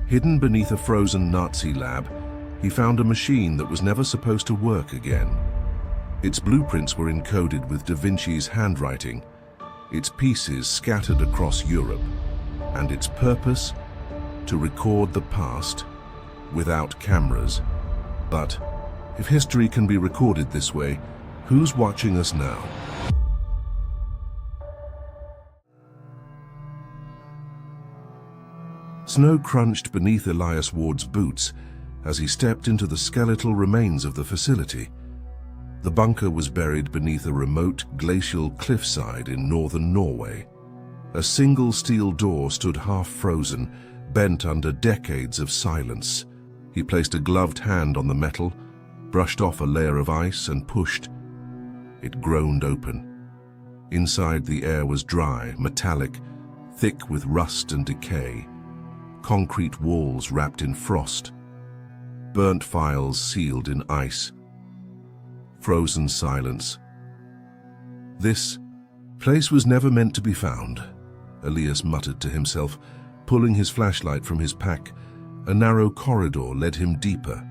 Hidden beneath a frozen Nazi lab, he found a machine that was never supposed to work again. Its blueprints were encoded with Da Vinci's handwriting, its pieces scattered across Europe, and its purpose to record the past without cameras. But if history can be recorded this way, who's watching us now? Snow crunched beneath Elias Ward's boots as he stepped into the skeletal remains of the facility. The bunker was buried beneath a remote glacial cliffside in northern Norway. A single steel door stood half-frozen, bent under decades of silence. He placed a gloved hand on the metal, brushed off a layer of ice and pushed. It groaned open. Inside, the air was dry, metallic, thick with rust and decay. Concrete walls wrapped in frost. Burnt files sealed in ice. Frozen silence. This place was never meant to be found, Elias muttered to himself, pulling his flashlight from his pack. A narrow corridor led him deeper.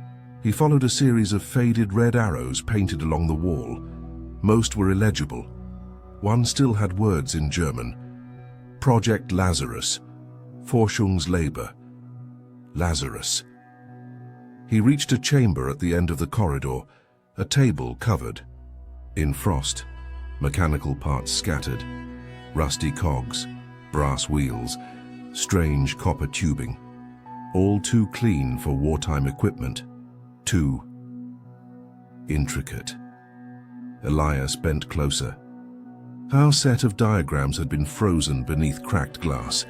He followed a series of faded red arrows painted along the wall. Most were illegible. One still had words in German. Project Lazarus. Forschungslabor. Lazarus. He reached a chamber at the end of the corridor, a table covered in frost, mechanical parts scattered, rusty cogs, brass wheels, strange copper tubing, all too clean for wartime equipment, too intricate. Elias bent closer. Our set of diagrams had been frozen beneath cracked glass.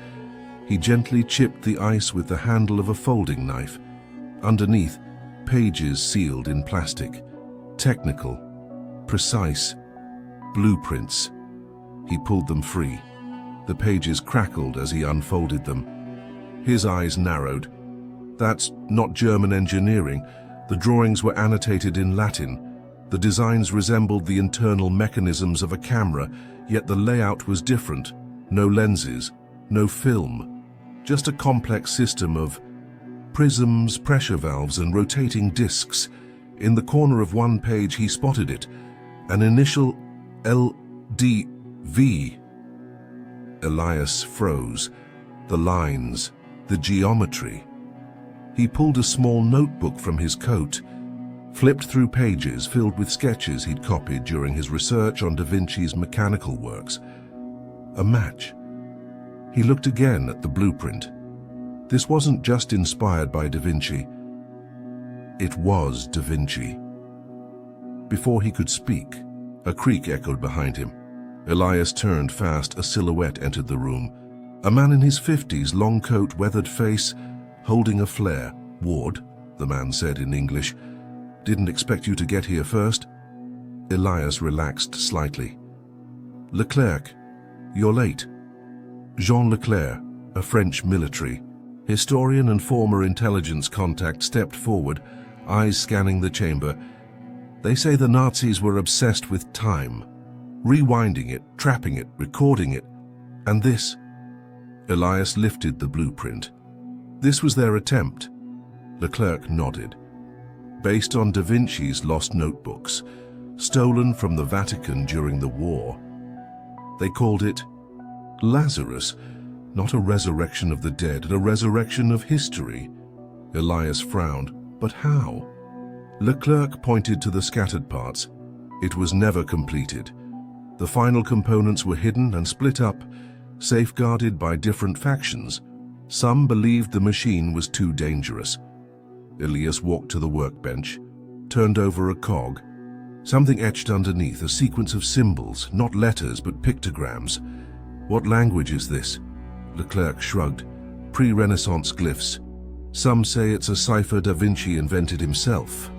He gently chipped the ice with the handle of a folding knife. Underneath, pages sealed in plastic. Technical, precise, blueprints. He pulled them free. The pages crackled as he unfolded them. His eyes narrowed. That's not German engineering. The drawings were annotated in Latin. The designs resembled the internal mechanisms of a camera, yet the layout was different. No lenses, no film. Just a complex system of prisms, pressure valves, and rotating discs. In the corner of one page he spotted it, an initial LDV. Elias froze. The lines, the geometry. He pulled a small notebook from his coat, flipped through pages filled with sketches he'd copied during his research on Da Vinci's mechanical works. A match. He looked again at the blueprint. This wasn't just inspired by Da Vinci. It was Da Vinci. Before he could speak, a creak echoed behind him. Elias turned fast. A silhouette entered the room. A man in his 50s, long coat, weathered face, holding a flare. "Ward," the man said in English. "Didn't expect you to get here first." Elias relaxed slightly. "Leclerc, you're late." Jean Leclerc, a French military historian and former intelligence contact, stepped forward, eyes scanning the chamber. "They say the Nazis were obsessed with time, rewinding it, trapping it, recording it. And this..." Elias lifted the blueprint. "This was their attempt." Leclerc nodded. "Based on Da Vinci's lost notebooks, stolen from the Vatican during the war. They called it Lazarus, not a resurrection of the dead, a resurrection of history." Elias frowned. "But how?" Leclerc pointed to the scattered parts. "It was never completed. The final components were hidden and split up, safeguarded by different factions. Some believed the machine was too dangerous." Elias walked to the workbench, turned over a cog. Something etched underneath, a sequence of symbols, not letters but pictograms. "What language is this?" Leclerc shrugged. "Pre-Renaissance glyphs. Some say it's a cipher Da Vinci invented himself,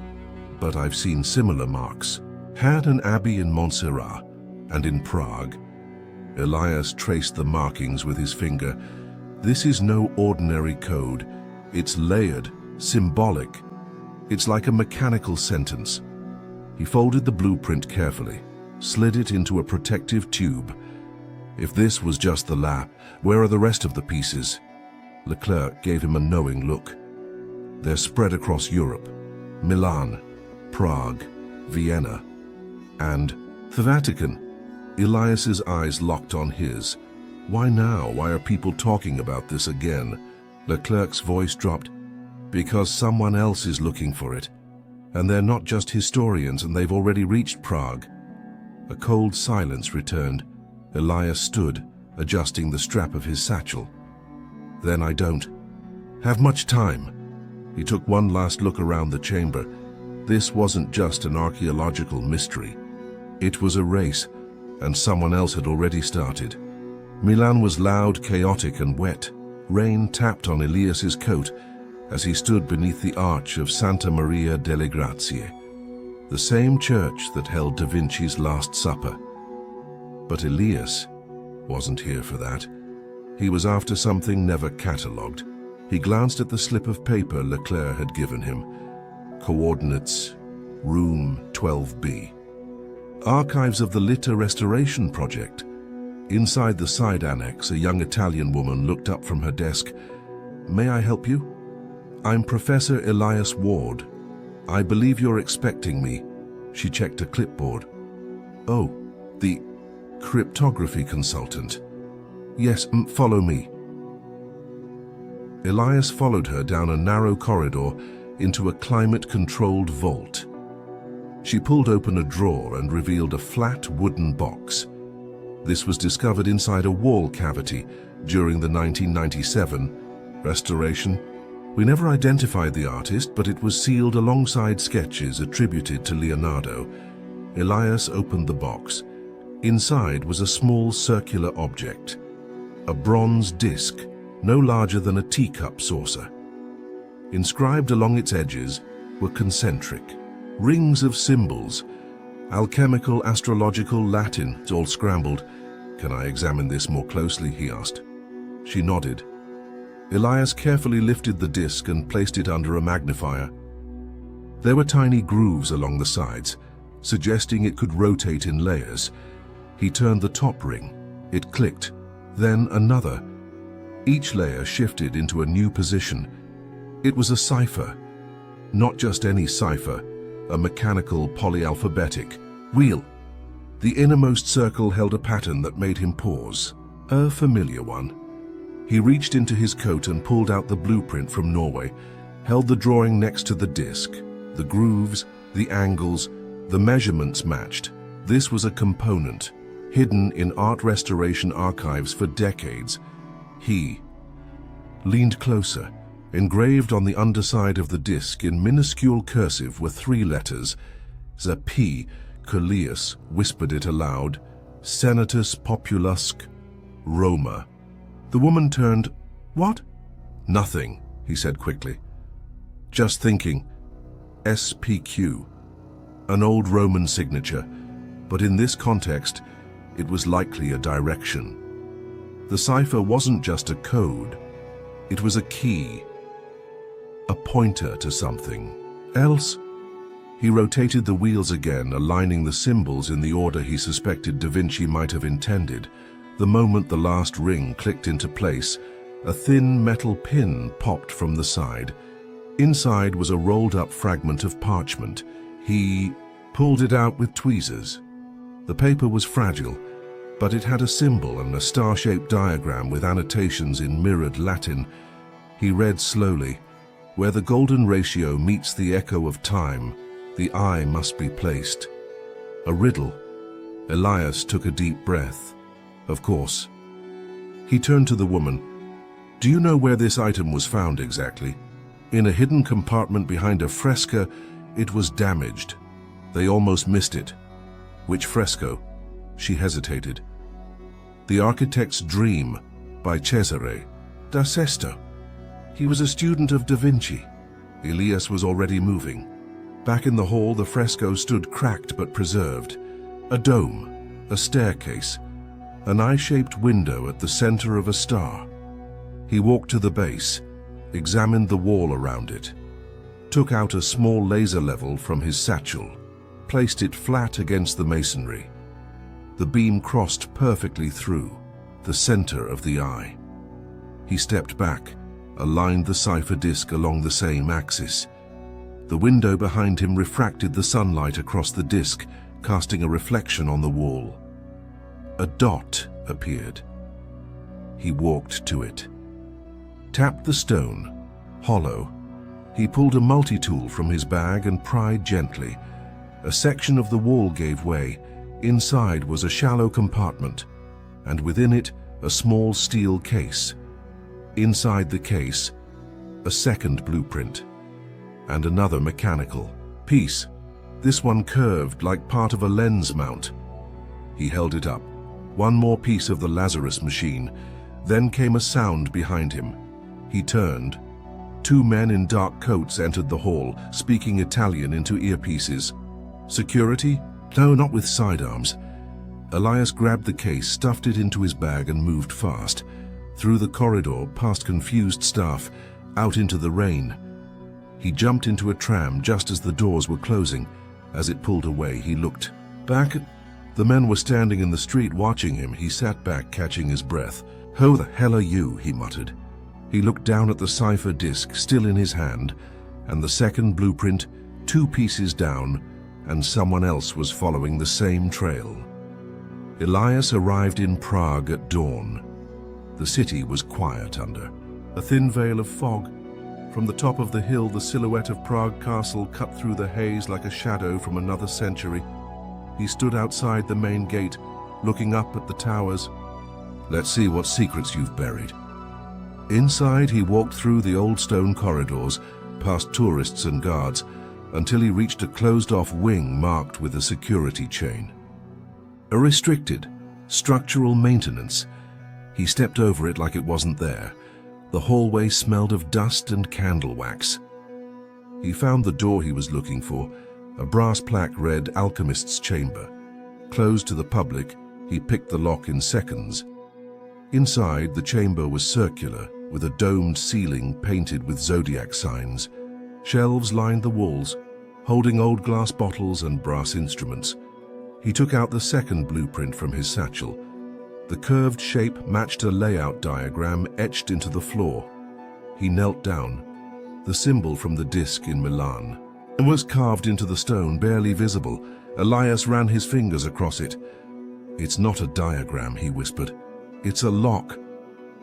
but I've seen similar marks. Had an abbey in Montserrat and in Prague." Elias traced the markings with his finger. "This is no ordinary code. It's layered, symbolic. It's like a mechanical sentence." He folded the blueprint carefully, slid it into a protective tube. "If this was just the lab, where are the rest of the pieces?" Leclerc gave him a knowing look. They're spread across Europe. Milan, Prague, Vienna, and the Vatican. Elias's eyes locked on his. Why now? Why are people talking about this again? Leclerc's voice dropped. Because someone else is looking for it. And they're not just historians, and they've already reached Prague. A cold silence returned. Elias stood, adjusting the strap of his satchel. Then I don't have much time. He took one last look around the chamber. This wasn't just an archaeological mystery. It was a race, and someone else had already started. Milan was loud, chaotic, and wet. Rain tapped on Elias's coat as he stood beneath the arch of Santa Maria delle Grazie, the same church that held Da Vinci's Last Supper. But Elias wasn't here for that. He was after something never catalogued. He glanced at the slip of paper Leclerc had given him. Coordinates, room 12B. Archives of the Litter Restoration Project. Inside the side annex, a young Italian woman looked up from her desk. May I help you? I'm Professor Elias Ward. I believe you're expecting me. She checked a clipboard. Oh, the cryptography consultant. Yes, follow me. Elias followed her down a narrow corridor into a climate-controlled vault. She pulled open a drawer and revealed a flat wooden box. This was discovered inside a wall cavity during the 1997 restoration. We never identified the artist, but it was sealed alongside sketches attributed to Leonardo. Elias opened the box. Inside was a small circular object, a bronze disc, no larger than a teacup saucer. Inscribed along its edges were concentric rings of symbols, alchemical, astrological, Latin. It's all scrambled. Can I examine this more closely? He asked. She nodded. Elias carefully lifted the disc and placed it under a magnifier. There were tiny grooves along the sides, suggesting it could rotate in layers. He turned the top ring. It clicked, then another. Each layer shifted into a new position. It was a cipher. Not just any cipher, a mechanical polyalphabetic wheel. The innermost circle held a pattern that made him pause, a familiar one. He reached into his coat and pulled out the blueprint from Norway, held the drawing next to the disc. The grooves, the angles, the measurements matched. This was a component, hidden in art restoration archives for decades. He leaned closer. Engraved on the underside of the disc in minuscule cursive were 3 letters. P. Coelius whispered it aloud. Senatus Populusque, Roma. The woman turned. What? Nothing, he said quickly. Just thinking. SPQ. An old Roman signature, but in this context, it was likely a direction. The cipher wasn't just a code. It was a key. A pointer to something else. He rotated the wheels again, aligning the symbols in the order he suspected Da Vinci might have intended. The moment the last ring clicked into place, a thin metal pin popped from the side. Inside was a rolled-up fragment of parchment. He pulled it out with tweezers. The paper was fragile, but it had a symbol and a star-shaped diagram with annotations in mirrored Latin. He read slowly. Where the golden ratio meets the echo of time, the eye must be placed. A riddle. Elias took a deep breath. Of course. He turned to the woman. Do you know where this item was found exactly? In a hidden compartment behind a fresco. It was damaged. They almost missed it. Which fresco? She hesitated. The Architect's Dream by Cesare da Sesto. He was a student of Da Vinci. Elias was already moving. Back in the hall, the fresco stood cracked but preserved. A dome, a staircase, an eye-shaped window at the center of a star. He walked to the base, examined the wall around it, took out a small laser level from his satchel, placed it flat against the masonry. The beam crossed perfectly through the center of the eye. He stepped back, aligned the cipher disk along the same axis. The window behind him refracted the sunlight across the disk, casting a reflection on the wall. A dot appeared. He walked to it. Tapped the stone, hollow. He pulled a multi-tool from his bag and pried gently. A section of the wall gave way. Inside was a shallow compartment, and within it a small steel case. Inside the case, a second blueprint, and another mechanical piece, this one curved like part of a lens mount. He held it up. One more piece of the Lazarus machine. Then came a sound behind him. He turned. Two men in dark coats entered the hall, speaking Italian into earpieces. Security? No, not with sidearms. Elias grabbed the case, stuffed it into his bag and moved fast. Through the corridor, past confused staff, out into the rain. He jumped into a tram just as the doors were closing. As it pulled away, he looked back. The men were standing in the street watching him. He sat back, catching his breath. "Who the hell are you?" he muttered. He looked down at the cipher disk, still in his hand, and the second blueprint, 2 pieces down, and someone else was following the same trail. Elias arrived in Prague at dawn. The city was quiet under a thin veil of fog. From the top of the hill, the silhouette of Prague Castle cut through the haze like a shadow from another century. He stood outside the main gate, looking up at the towers. "Let's see what secrets you've buried." Inside, he walked through the old stone corridors, past tourists and guards, until he reached a closed-off wing marked with a security chain. A restricted, structural maintenance. He stepped over it like it wasn't there. The hallway smelled of dust and candle wax. He found the door he was looking for. A brass plaque read Alchemist's Chamber. Closed to the public, he picked the lock in seconds. Inside, the chamber was circular, with a domed ceiling painted with zodiac signs. Shelves lined the walls, holding old glass bottles and brass instruments. He took out the second blueprint from his satchel. The curved shape matched a layout diagram etched into the floor. He knelt down. The symbol from the disc in Milan was carved into the stone, barely visible. Elias ran his fingers across it. "It's not a diagram," he whispered. "It's a lock."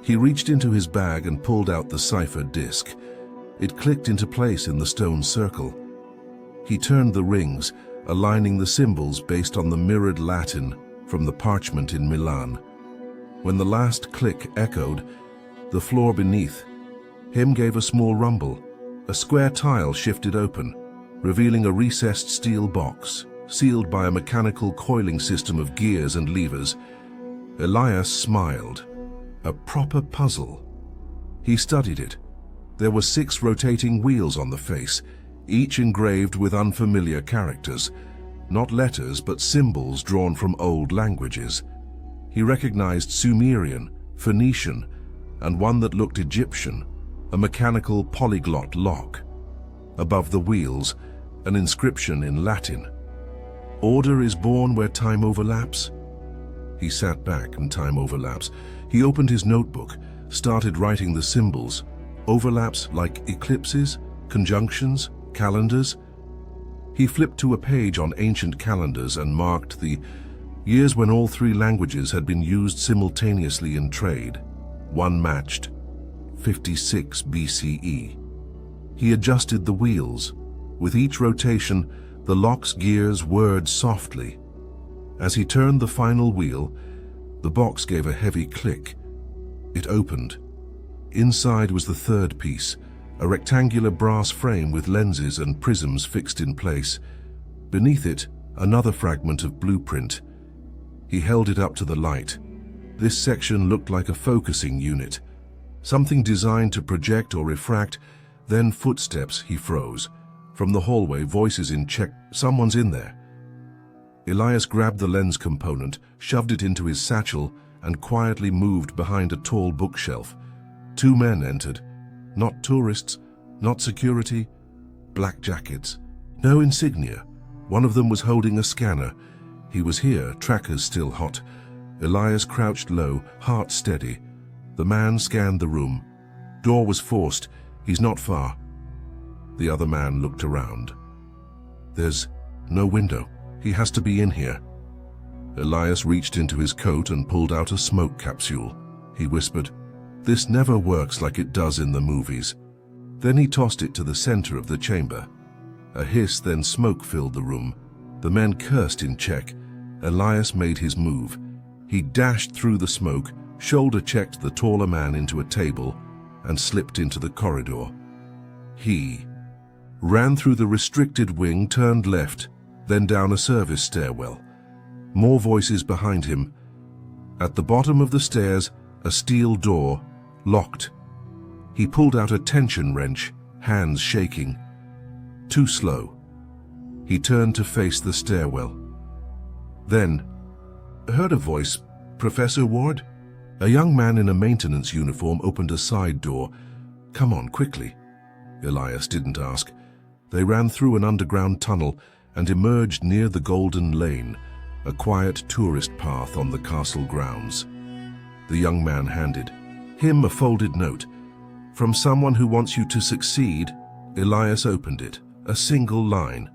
He reached into his bag and pulled out the cipher disc. It clicked into place in the stone circle. He turned the rings, aligning the symbols based on the mirrored Latin from the parchment in Milan. When the last click echoed, the floor beneath him gave a small rumble. A square tile shifted open, revealing a recessed steel box, sealed by a mechanical coiling system of gears and levers. Elias smiled. A proper puzzle. He studied it. There were 6 rotating wheels on the face, each engraved with unfamiliar characters. Not letters, but symbols drawn from old languages. He recognized Sumerian, Phoenician, and one that looked Egyptian, a mechanical polyglot lock. Above the wheels, an inscription in Latin. "Order is born where time overlaps." He sat back and time overlaps. He opened his notebook, started writing the symbols. Overlaps like eclipses, conjunctions, calendars. He flipped to a page on ancient calendars and marked the years when all 3 languages had been used simultaneously in trade. One matched 56 BCE. He adjusted the wheels. With each rotation, the lock's gears whirred softly. As he turned the final wheel, the box gave a heavy click. It opened. Inside was the third piece, a rectangular brass frame with lenses and prisms fixed in place. Beneath it, another fragment of blueprint. He held it up to the light. This section looked like a focusing unit, something designed to project or refract. Then footsteps. He froze. From the hallway, voices in Czech. "Someone's in there." Elias grabbed the lens component, shoved it into his satchel, and quietly moved behind a tall bookshelf. 2 men entered. Not tourists, not security, black jackets. No insignia. One of them was holding a scanner. He was here, trackers still hot. Elias crouched low, heart steady. The man scanned the room. Door was forced. He's not far. The other man looked around. There's no window. He has to be in here. Elias reached into his coat and pulled out a smoke capsule. He whispered, "This never works like it does in the movies." Then he tossed it to the center of the chamber. A hiss, then smoke filled the room. The men cursed in check. Elias made his move. He dashed through the smoke, shoulder-checked the taller man into a table, and slipped into the corridor. He ran through the restricted wing, turned left, then down a service stairwell. More voices behind him. At the bottom of the stairs, a steel door, locked. He pulled out a tension wrench, hands shaking. Too slow. He turned to face the stairwell. Then, heard a voice, "Professor Ward?" A young man in a maintenance uniform opened a side door. "Come on, quickly." Elias didn't ask. They ran through an underground tunnel and emerged near the Golden Lane, a quiet tourist path on the castle grounds. The young man handed him a folded note. "From someone who wants you to succeed." Elias opened it. A single line.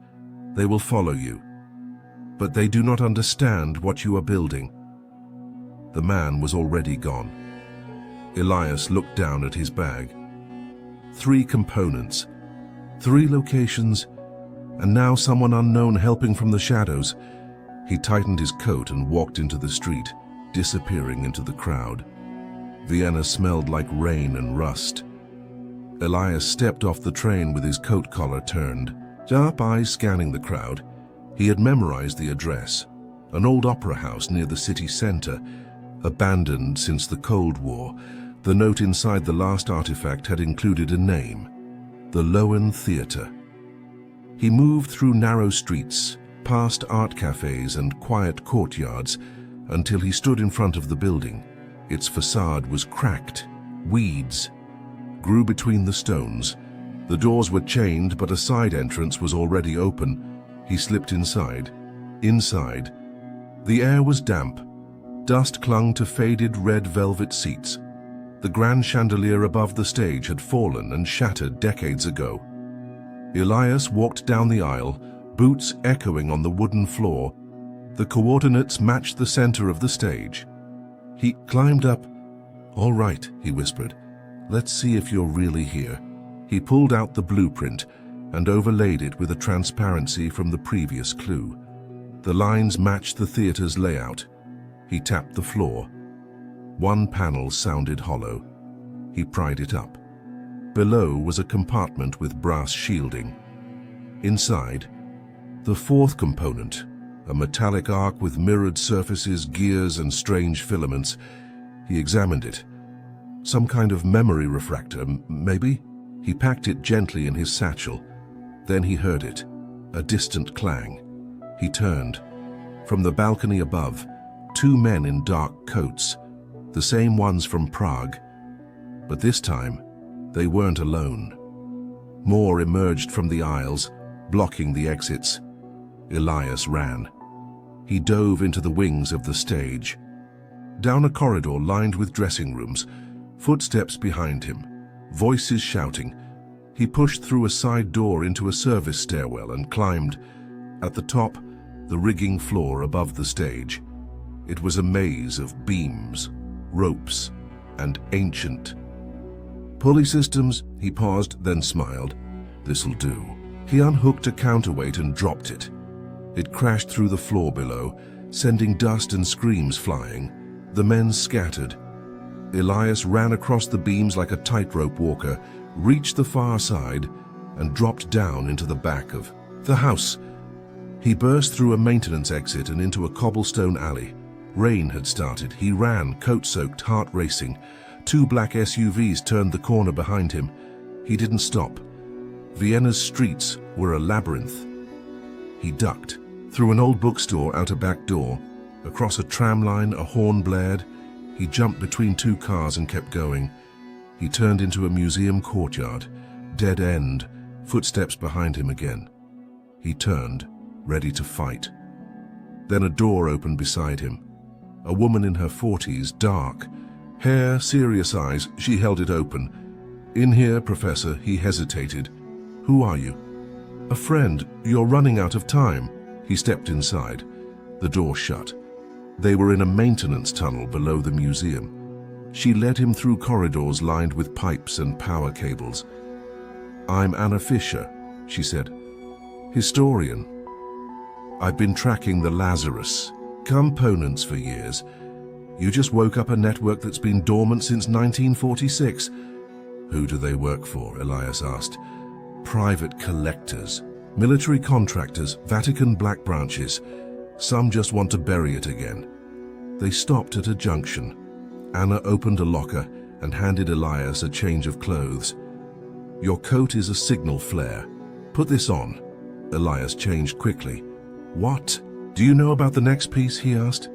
"They will follow you, but they do not understand what you are building." The man was already gone. Elias looked down at his bag. 3 components, 3 locations, and now someone unknown helping from the shadows. He tightened his coat and walked into the street, disappearing into the crowd. Vienna smelled like rain and rust. Elias stepped off the train with his coat collar turned, sharp eyes scanning the crowd. He had memorized the address, an old opera house near the city center, abandoned since the Cold War. The note inside the last artifact had included a name, the Lowen Theater. He moved through narrow streets, past art cafes and quiet courtyards, until he stood in front of the building. Its facade was cracked. Weeds grew between the stones. The doors were chained, but a side entrance was already open. He slipped inside. Inside, the air was damp. Dust clung to faded red velvet seats. The grand chandelier above the stage had fallen and shattered decades ago. Elias walked down the aisle, boots echoing on the wooden floor. The coordinates matched the center of the stage. He climbed up. "All right," he whispered. "Let's see if you're really here." He pulled out the blueprint and overlaid it with a transparency from the previous clue. The lines matched the theater's layout. He tapped the floor. One panel sounded hollow. He pried it up. Below was a compartment with brass shielding. Inside, the 4th component, a metallic arc with mirrored surfaces, gears, and strange filaments. He examined it. Some kind of memory refractor, maybe? He packed it gently in his satchel. Then he heard it, a distant clang. He turned. From the balcony above, 2 men in dark coats, the same ones from Prague. But this time, they weren't alone. More emerged from the aisles, blocking the exits. Elias ran. He dove into the wings of the stage. Down a corridor lined with dressing rooms, footsteps behind him, voices shouting. He pushed through a side door into a service stairwell and climbed. At the top, the rigging floor above the stage. It was a maze of beams, ropes, and ancient pulley systems. He paused, then smiled. "This'll do." He unhooked a counterweight and dropped it. It crashed through the floor below, sending dust and screams flying. The men scattered. Elias ran across the beams like a tightrope walker, reached the far side, and dropped down into the back of the house. He burst through a maintenance exit and into a cobblestone alley. Rain had started. He ran, coat-soaked, heart racing. 2 black SUVs turned the corner behind him. He didn't stop. Vienna's streets were a labyrinth. He ducked. Through an old bookstore, out a back door. Across a tram line, a horn blared. He jumped between 2 cars and kept going. He turned into a museum courtyard. Dead end. Footsteps behind him again. He turned, ready to fight. Then a door opened beside him. A woman in her 40s, dark hair, serious eyes. She held it open. "In here, Professor," he hesitated. "Who are you?" "A friend. You're running out of time." He stepped inside. The door shut. They were in a maintenance tunnel below the museum. She led him through corridors lined with pipes and power cables. "I'm Anna Fisher," she said. "Historian. I've been tracking the Lazarus components for years. You just woke up a network that's been dormant since 1946. "Who do they work for?" Elias asked. "Private collectors, military contractors, Vatican black branches. Some just want to bury it again." They stopped at a junction. Anna opened a locker and handed Elias a change of clothes. "Your coat is a signal flare. Put this on." Elias changed quickly. "What? Do you know about the next piece?" he asked.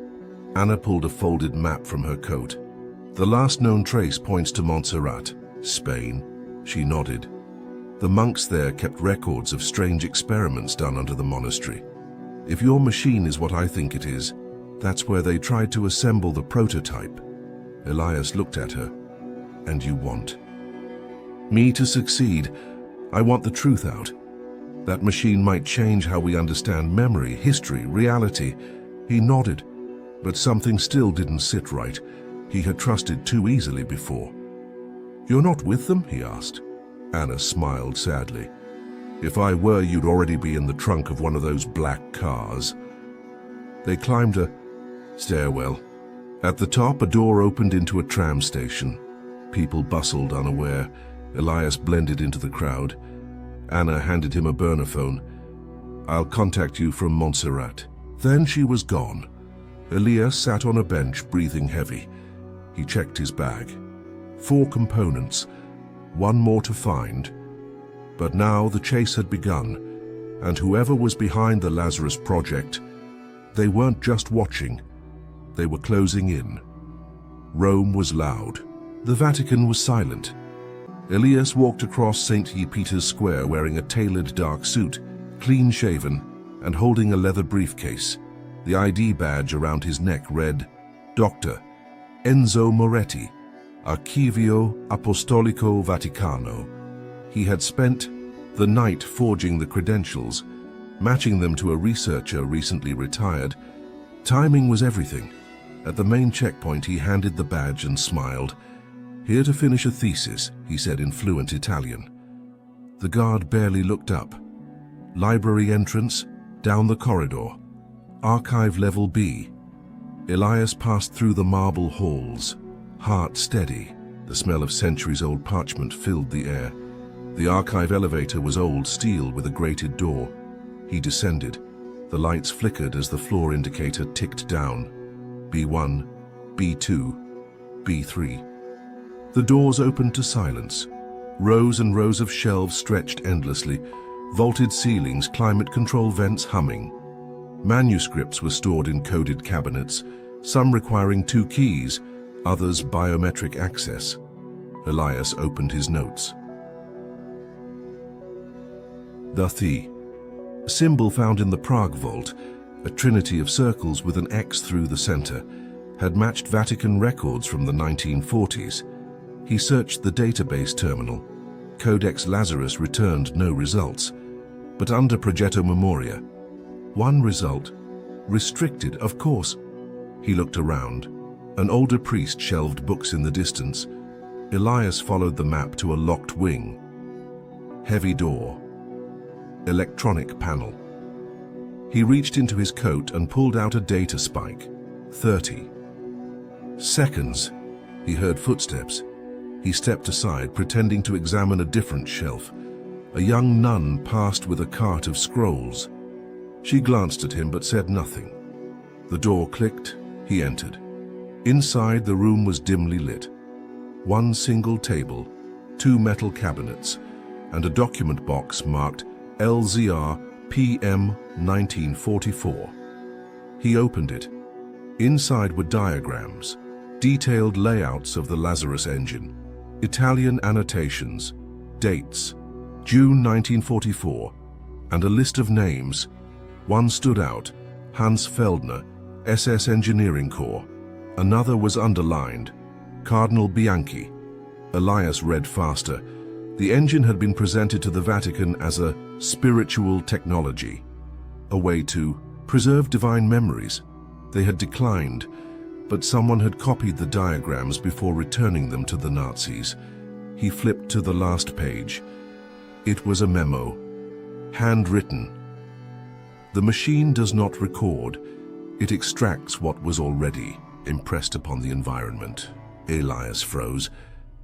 Anna pulled a folded map from her coat. "The last known trace points to Montserrat, Spain." She nodded. "The monks there kept records of strange experiments done under the monastery. If your machine is what I think it is, that's where they tried to assemble the prototype." Elias looked at her. "And you want me to succeed? I want the truth out. That machine might change how we understand memory, history, reality." He nodded, but something still didn't sit right. He had trusted too easily before. "You're not with them?" he asked. Anna smiled sadly. "If I were, you'd already be in the trunk of one of those black cars." They climbed a stairwell. At the top, a door opened into a tram station. People bustled unaware. Elias blended into the crowd. Anna handed him a burner phone. "I'll contact you from Montserrat." Then she was gone. Elias sat on a bench, breathing heavy. He checked his bag. 4 components, 1 more to find. But now the chase had begun, and whoever was behind the Lazarus project, they weren't just watching, they were closing in. Rome was loud. The Vatican was silent. Elias walked across St. Peter's Square wearing a tailored dark suit, clean-shaven, and holding a leather briefcase. The ID badge around his neck read, "Dr. Enzo Moretti, Archivio Apostolico Vaticano." He had spent the night forging the credentials, matching them to a researcher recently retired. Timing was everything. At the main checkpoint, he handed the badge and smiled. "Here to finish a thesis," he said in fluent Italian. The guard barely looked up. Library entrance, down the corridor. Archive level B. Elias passed through the marble halls, heart steady. The smell of centuries-old parchment filled the air. The archive elevator was old steel with a grated door. He descended. The lights flickered as the floor indicator ticked down. B1, B2, B3. The doors opened to silence. Rows and rows of shelves stretched endlessly, vaulted ceilings, climate control vents humming. Manuscripts were stored in coded cabinets, some requiring 2 keys, others biometric access. Elias opened his notes. The symbol found in the Prague vault, a trinity of circles with an X through the center, had matched Vatican records from the 1940s. He searched the database terminal. Codex Lazarus returned no results, but under Progetto Memoria, 1 result, restricted, of course. He looked around. An older priest shelved books in the distance. Elias followed the map to a locked wing. Heavy door. Electronic panel. He reached into his coat and pulled out a data spike. 30 seconds. He heard footsteps. He stepped aside, pretending to examine a different shelf. A young nun passed with a cart of scrolls. She glanced at him but said nothing. The door clicked. He entered. Inside, the room was dimly lit. 1 single table, 2 metal cabinets, and a document box marked LZR PM 1944. He opened it. Inside were diagrams, detailed layouts of the Lazarus Engine, Italian annotations, dates, June 1944, and a list of names. One stood out, Hans Feldner, SS Engineering Corps. Another was underlined, Cardinal Bianchi, Elias read faster. The engine had been presented to the Vatican as a spiritual technology, a way to preserve divine memories. They had declined, but someone had copied the diagrams before returning them to the Nazis. He flipped to the last page. It was a memo, handwritten. The machine does not record. It extracts what was already impressed upon the environment. Elias froze.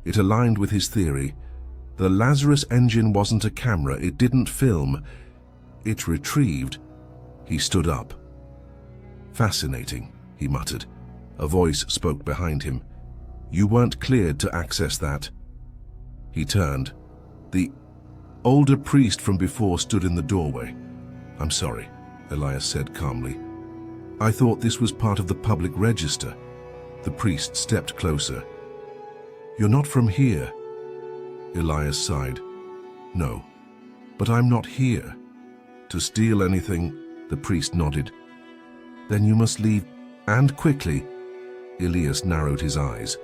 It aligned with his theory. The Lazarus Engine wasn't a camera. It didn't film. It retrieved. He stood up. "Fascinating," he muttered. A voice spoke behind him. "You weren't cleared to access that." He turned. The older priest from before stood in the doorway. "I'm sorry," Elias said calmly. "I thought this was part of the public register." The priest stepped closer. "You're not from here." Elias sighed. "No, but I'm not here to steal anything." The priest nodded. "Then you must leave, and quickly." Elias narrowed his eyes.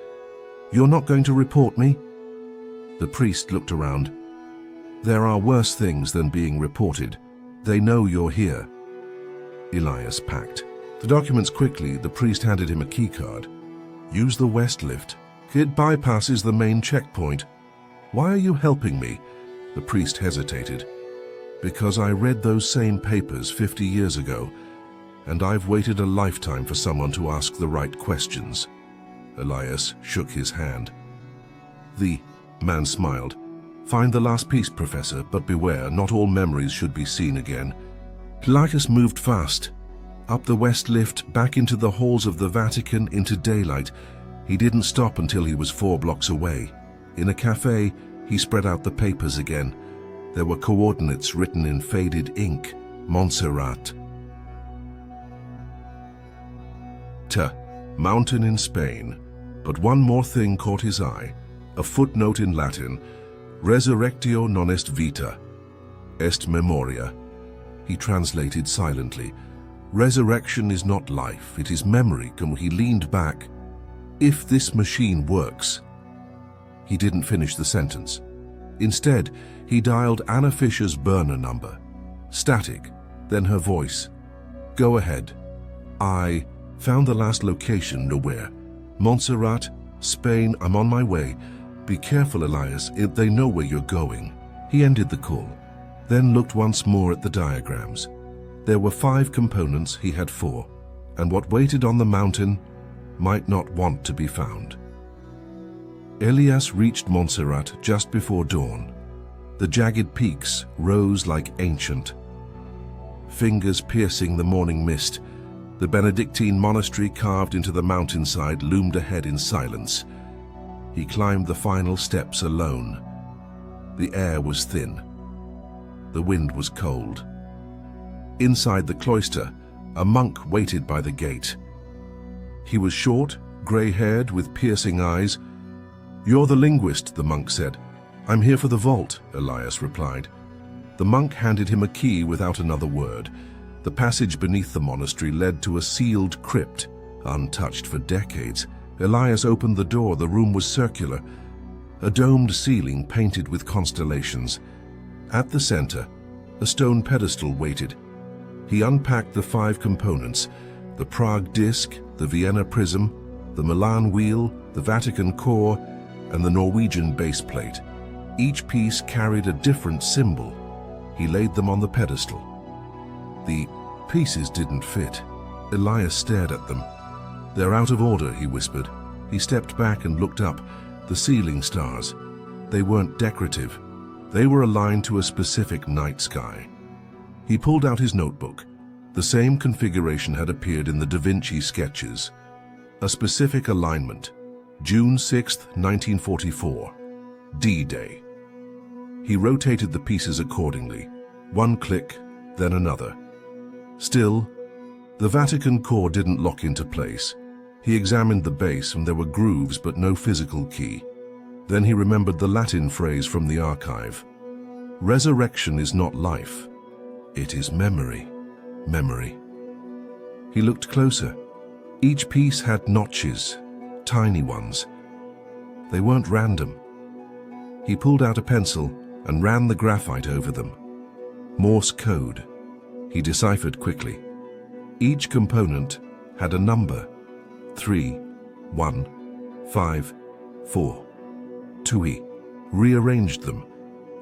"You're not going to report me?" The priest looked around. "There are worse things than being reported. They know you're here." Elias packed the documents quickly. The priest handed him a keycard. "Use the west lift. It bypasses the main checkpoint." "Why are you helping me?" The priest hesitated. "Because I read those same papers 50 years ago, and I've waited a lifetime for someone to ask the right questions." Elias shook his hand. The man smiled. "Find the last piece, Professor, but beware, not all memories should be seen again." Elias moved fast. Up the west lift, back into the halls of the Vatican, into daylight. He didn't stop until he was 4 blocks away. In a cafe, he spread out the papers again. There were coordinates written in faded ink. Montserrat. Mountain in Spain. But one more thing caught his eye. A footnote in Latin. Resurrectio non est vita, est memoria. He translated silently. Resurrection is not life, it is memory. He leaned back. "If this machine works..." He didn't finish the sentence. Instead, he dialed Anna Fisher's burner number. Static, then her voice. "Go ahead. I found the last location nowhere. Montserrat, Spain, I'm on my way. Be careful, Elias, they know where you're going." He ended the call, then looked once more at the diagrams. There were 5 components, he had 4, and what waited on the mountain might not want to be found. Elias reached Montserrat just before dawn. The jagged peaks rose like ancient, fingers piercing the morning mist. The Benedictine monastery carved into the mountainside loomed ahead in silence. He climbed the final steps alone. The air was thin. The wind was cold. Inside the cloister, a monk waited by the gate. He was short, gray-haired, with piercing eyes. "You're the linguist," the monk said. "I'm here for the vault," Elias replied. The monk handed him a key without another word. The passage beneath the monastery led to a sealed crypt, untouched for decades. Elias opened the door. The room was circular, a domed ceiling painted with constellations. At the center, a stone pedestal waited. He unpacked the 5 components: the Prague disc, the Vienna prism, the Milan wheel, the Vatican core, and the Norwegian base plate. Each piece carried a different symbol. He laid them on the pedestal. The pieces didn't fit. Elias stared at them. "They're out of order," he whispered. He stepped back and looked up. The ceiling stars. They weren't decorative. They were aligned to a specific night sky. He pulled out his notebook. The same configuration had appeared in the Da Vinci sketches. A specific alignment. June 6, 1944. D-Day. He rotated the pieces accordingly. One click, then another. Still, the Vatican core didn't lock into place. He examined the base and there were grooves but no physical key. Then he remembered the Latin phrase from the archive. Resurrection is not life. It is memory. Memory. He looked closer. Each piece had notches, tiny ones. They weren't random. He pulled out a pencil and ran the graphite over them. Morse code. He deciphered quickly. Each component had a number. 3, 1, 5, 4. He rearranged them.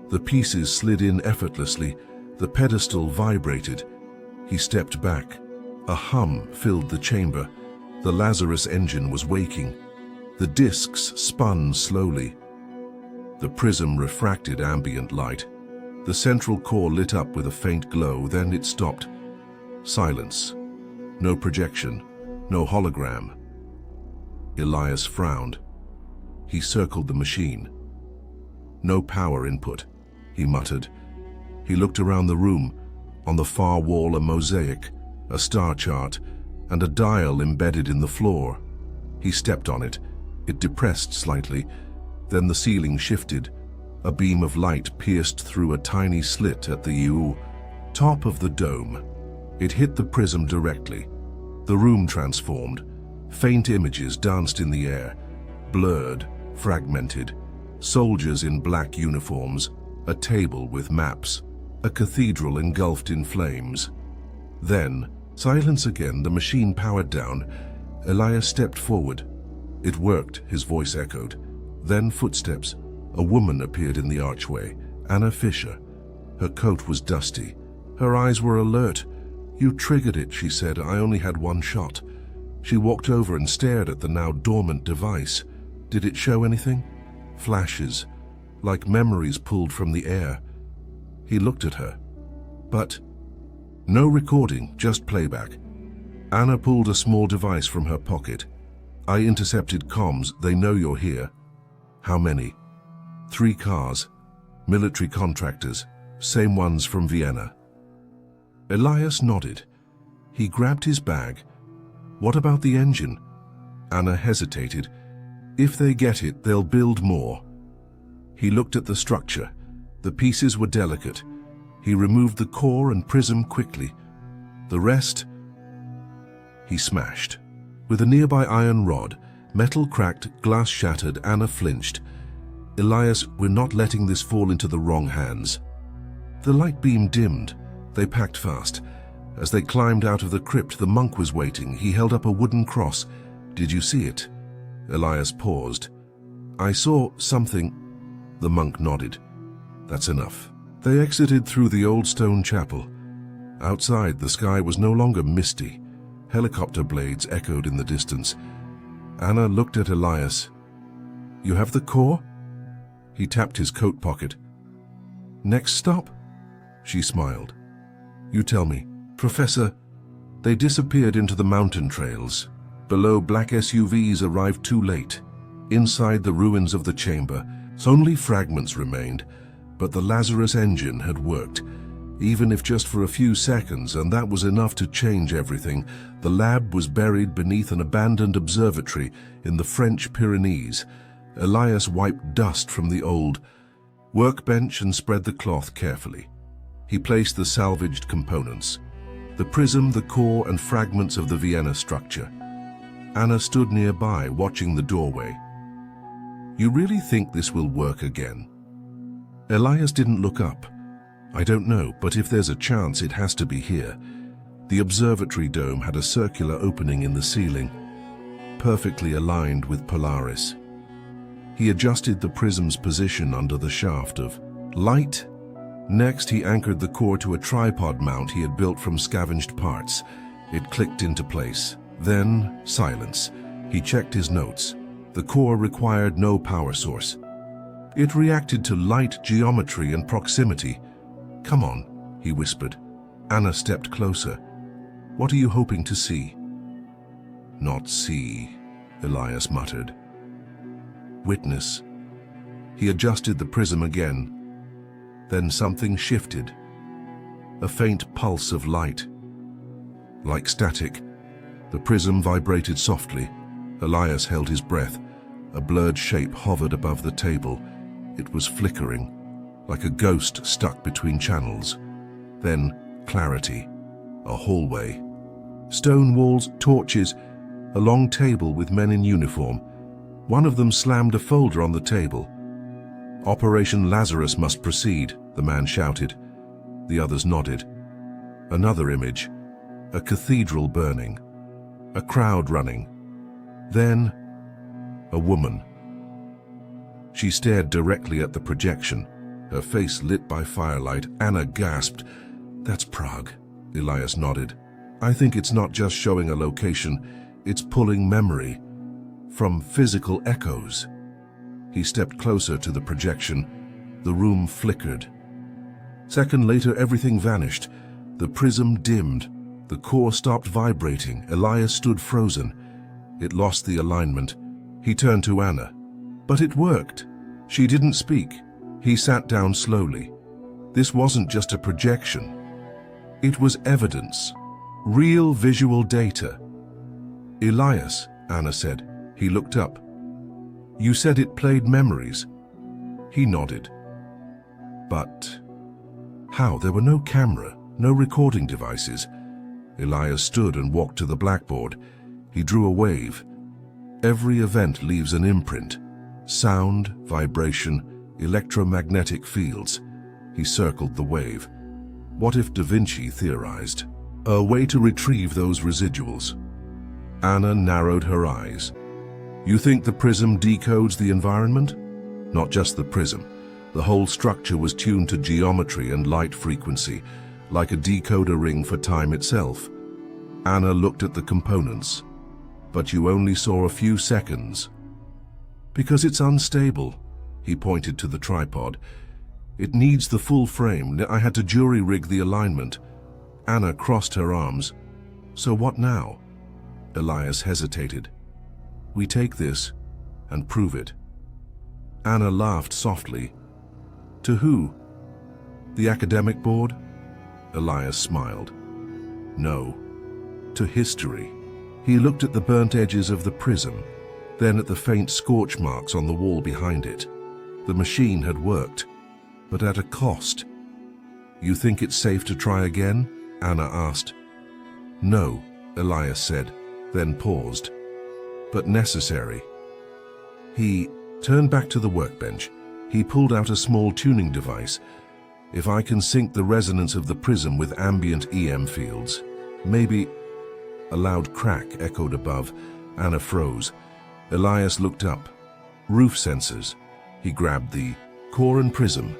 The pieces slid in effortlessly. The pedestal vibrated. He stepped back. A hum filled the chamber. The Lazarus Engine was waking. The discs spun slowly. The prism refracted ambient light. The central core lit up with a faint glow, then it stopped. Silence. No projection. No hologram. Elias frowned. He circled the machine. No power input, he muttered. He looked around the room. On the far wall, a mosaic, a star chart, and a dial embedded in the floor. He stepped on it. It depressed slightly. Then the ceiling shifted. A beam of light pierced through a tiny slit at the top of the dome. It hit the prism directly. The room transformed. Faint images danced in the air, blurred, fragmented. Soldiers in black uniforms, a table with maps, a cathedral engulfed in flames. Then, silence again. The machine powered down. Elias stepped forward. It worked, his voice echoed. Then footsteps. A woman appeared in the archway, Anna Fisher. Her coat was dusty. Her eyes were alert. "You triggered it," she said. "I only had one shot." She walked over and stared at the now dormant device. Did it show anything? Flashes, like memories pulled from the air. He looked at her. But no recording, just playback. Anna pulled a small device from her pocket. "I intercepted comms. They know you're here." "How many?" 3 cars. Military contractors. Same ones from Vienna. Elias nodded. He grabbed his bag. "What about the engine?" Anna hesitated. "If they get it, they'll build more." He looked at the structure. The pieces were delicate. He removed the core and prism quickly. The rest he smashed. With a nearby iron rod, metal cracked, glass shattered. Anna flinched. "Elias, we're not letting this fall into the wrong hands." The light beam dimmed. They packed fast. As they climbed out of the crypt, the monk was waiting. He held up a wooden cross. "Did you see it?" Elias paused. "I saw something." The monk nodded. "That's enough." They exited through the old stone chapel. Outside, the sky was no longer misty. Helicopter blades echoed in the distance. Anna looked at Elias. "You have the core?" He tapped his coat pocket. "Next stop?" She smiled. "You tell me." "Professor." They disappeared into the mountain trails. Below, black SUVs arrived too late. Inside the ruins of the chamber, only fragments remained, but the Lazarus Engine had worked, even if just for a few seconds, and that was enough to change everything. The lab was buried beneath an abandoned observatory in the French Pyrenees. Elias wiped dust from the old workbench and spread the cloth carefully. He placed the salvaged components: the prism, the core, and fragments of the Vienna structure. Anna stood nearby, watching the doorway. "You really think this will work again?" Elias didn't look up. "I don't know, but if there's a chance, it has to be here." The observatory dome had a circular opening in the ceiling, perfectly aligned with Polaris. He adjusted the prism's position under the shaft of light. Next, he anchored the core to a tripod mount he had built from scavenged parts. It clicked into place. Then, silence. He checked his notes. The core required no power source. It reacted to light, geometry, and proximity. "Come on," he whispered. Anna stepped closer. "What are you hoping to see?" "Not see," Elias muttered. "Witness." He adjusted the prism again. Then something shifted. A faint pulse of light. Like static, the prism vibrated softly. Elias held his breath. A blurred shape hovered above the table. It was flickering, like a ghost stuck between channels. Then clarity. A hallway. Stone walls, torches, a long table with men in uniform. One of them slammed a folder on the table. Operation Lazarus must proceed, the man shouted. The others nodded. Another image, a cathedral burning, a crowd running. Then, a woman. She stared directly at the projection, her face lit by firelight. Anna gasped. "That's Prague," Elias nodded. "I think it's not just showing a location, it's pulling memory from physical echoes." He stepped closer to the projection. The room flickered. Second later, everything vanished. The prism dimmed. The core stopped vibrating. Elias stood frozen. It lost the alignment. He turned to Anna. But it worked. She didn't speak. He sat down slowly. This wasn't just a projection. It was evidence. Real visual data. "Elias," Anna said. He looked up. "You said it played memories." He nodded. "But how? There were no camera, no recording devices." Elias stood and walked to the blackboard. He drew a wave. Every event leaves an imprint. Sound, vibration, electromagnetic fields. He circled the wave. What if Da Vinci theorized? A way to retrieve those residuals. Anna narrowed her eyes. "You think the prism decodes the environment?" "Not just the prism. The whole structure was tuned to geometry and light frequency, like a decoder ring for time itself." Anna looked at the components. "But you only saw a few seconds." "Because it's unstable." He pointed to the tripod. "It needs the full frame. I had to jury-rig the alignment." Anna crossed her arms. "So what now?" Elias hesitated. "We take this and prove it." Anna laughed softly. "To who? The academic board?" Elias smiled. "No, to history." He looked at the burnt edges of the prism, then at the faint scorch marks on the wall behind it. The machine had worked, but at a cost. "You think it's safe to try again?" Anna asked. "No," Elias said, then paused. "But necessary." He turned back to the workbench. He pulled out a small tuning device. "If I can sync the resonance of the prism with ambient EM fields, maybe—" A loud crack echoed above. Anna froze. Elias looked up. "Roof sensors." He grabbed the core and prism.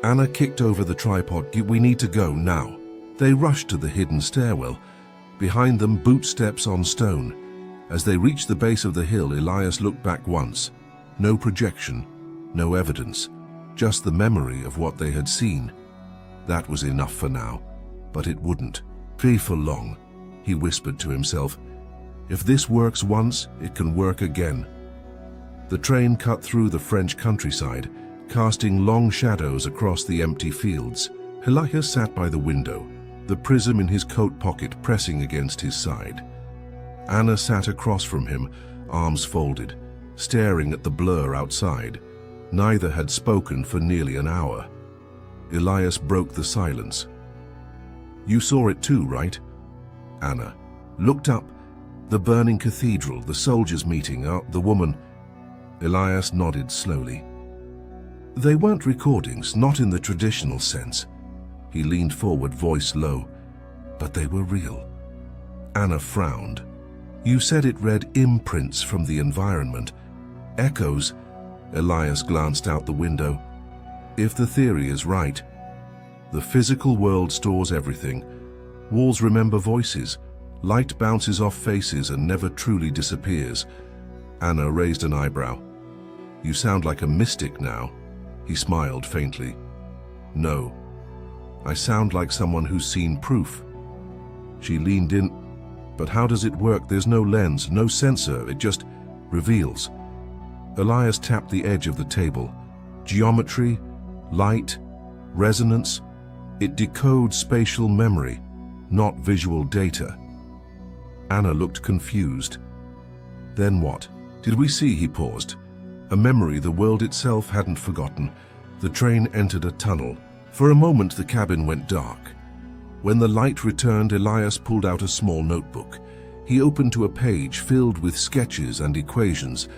Anna kicked over the tripod. "We need to go now." They rushed to the hidden stairwell. Behind them, bootsteps on stone. As they reached the base of the hill, Elias looked back once. No projection, no evidence, just the memory of what they had seen. That was enough for now, but it wouldn't be for long. He whispered to himself, "If this works once, it can work again." The train cut through the French countryside, casting long shadows across the empty fields. Elias sat by the window, the prism in his coat pocket pressing against his side. Anna sat across from him, arms folded, staring at the blur outside. Neither had spoken for nearly an hour. Elias broke the silence. "You saw it too, right?" Anna looked up. The burning cathedral, the soldiers meeting, the woman. Elias nodded slowly. "They weren't recordings, not in the traditional sense." He leaned forward, voice low. "But they were real." Anna frowned. "You said it read imprints from the environment. Echoes." Elias glanced out the window. "If the theory is right, the physical world stores everything. Walls remember voices. Light bounces off faces and never truly disappears." Anna raised an eyebrow. "You sound like a mystic now." He smiled faintly. "No, I sound like someone who's seen proof." She leaned in. "But how does it work? There's no lens, no sensor, it just reveals." Elias tapped the edge of the table. "Geometry, light, resonance. It decodes spatial memory, not visual data." Anna looked confused. "Then what? Did we see?" He paused. "A memory the world itself hadn't forgotten." The train entered a tunnel. For a moment the cabin went dark. When the light returned, Elias pulled out a small notebook. He opened to a page filled with sketches and equations.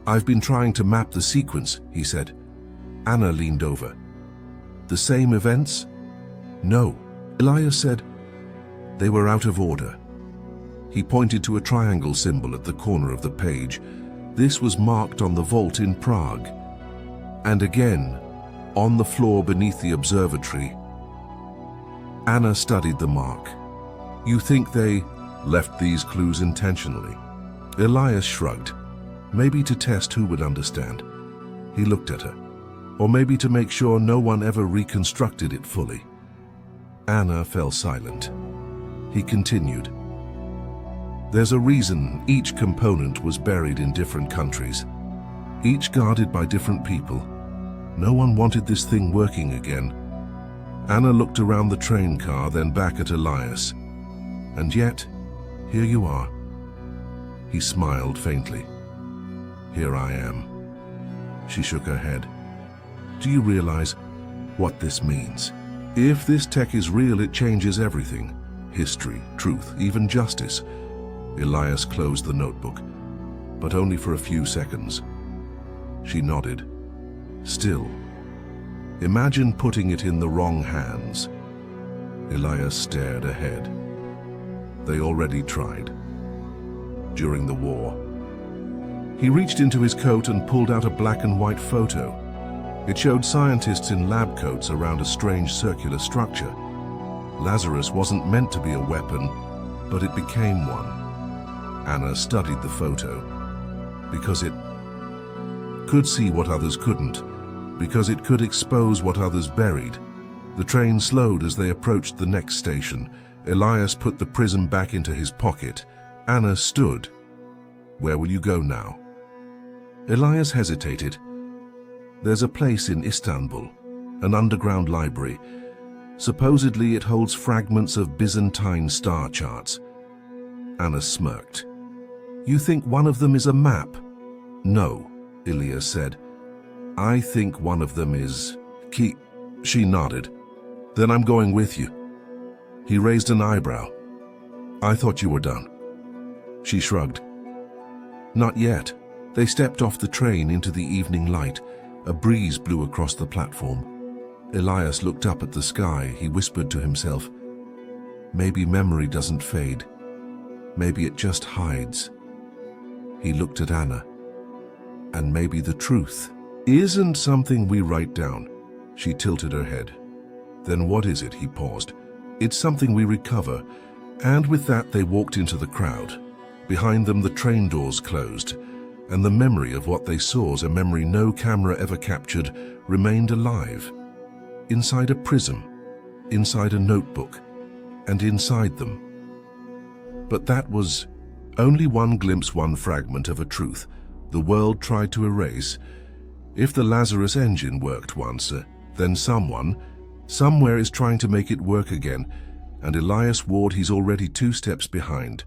"I've been trying to map the sequence," he said. Anna leaned over. The same events? No, Elias said. They were out of order. He pointed to a triangle symbol at the corner of the page. This was marked on the vault in Prague. And again, on the floor beneath the observatory. Anna studied the mark. You think they left these clues intentionally? Elias shrugged. Maybe to test who would understand. He looked at her. Or maybe to make sure no one ever reconstructed it fully. Anna fell silent. He continued. There's a reason each component was buried in different countries, each guarded by different people. No one wanted this thing working again. Anna looked around the train car, then back at Elias. And yet, here you are. He smiled faintly. Here I am. She shook her head. Do you realize what this means? If this tech is real, it changes everything. History, truth, even justice. Elias closed the notebook, but only for a few seconds. She nodded. Still, imagine putting it in the wrong hands. Elias stared ahead. They already tried. During the war. He reached into his coat and pulled out a black and white photo. It showed scientists in lab coats around a strange circular structure. Lazarus wasn't meant to be a weapon, but it became one. Anna studied the photo because it could see what others couldn't, because it could expose what others buried. The train slowed as they approached the next station. Elias put the prism back into his pocket. Anna stood. Where will you go now? Elias hesitated. There's a place in Istanbul, an underground library. Supposedly it holds fragments of Byzantine star charts. Anna smirked. You think one of them is a map? No, Elias said. I think one of them is key. She nodded. Then I'm going with you. He raised an eyebrow. I thought you were done. She shrugged. Not yet. They stepped off the train into the evening light. A breeze blew across the platform. Elias looked up at the sky. He whispered to himself, maybe memory doesn't fade. Maybe it just hides. He looked at Anna. And maybe the truth isn't something we write down. She tilted her head. Then what is it? He paused. It's something we recover. And with that they walked into the crowd. Behind them the train doors closed, and the memory of what they saw, a memory no camera ever captured, remained alive. Inside a prism, inside a notebook, and inside them. But that was only one glimpse, one fragment of a truth the world tried to erase. If the Lazarus Engine worked once, then someone, somewhere is trying to make it work again, and Elias Ward, he's already 2 steps behind.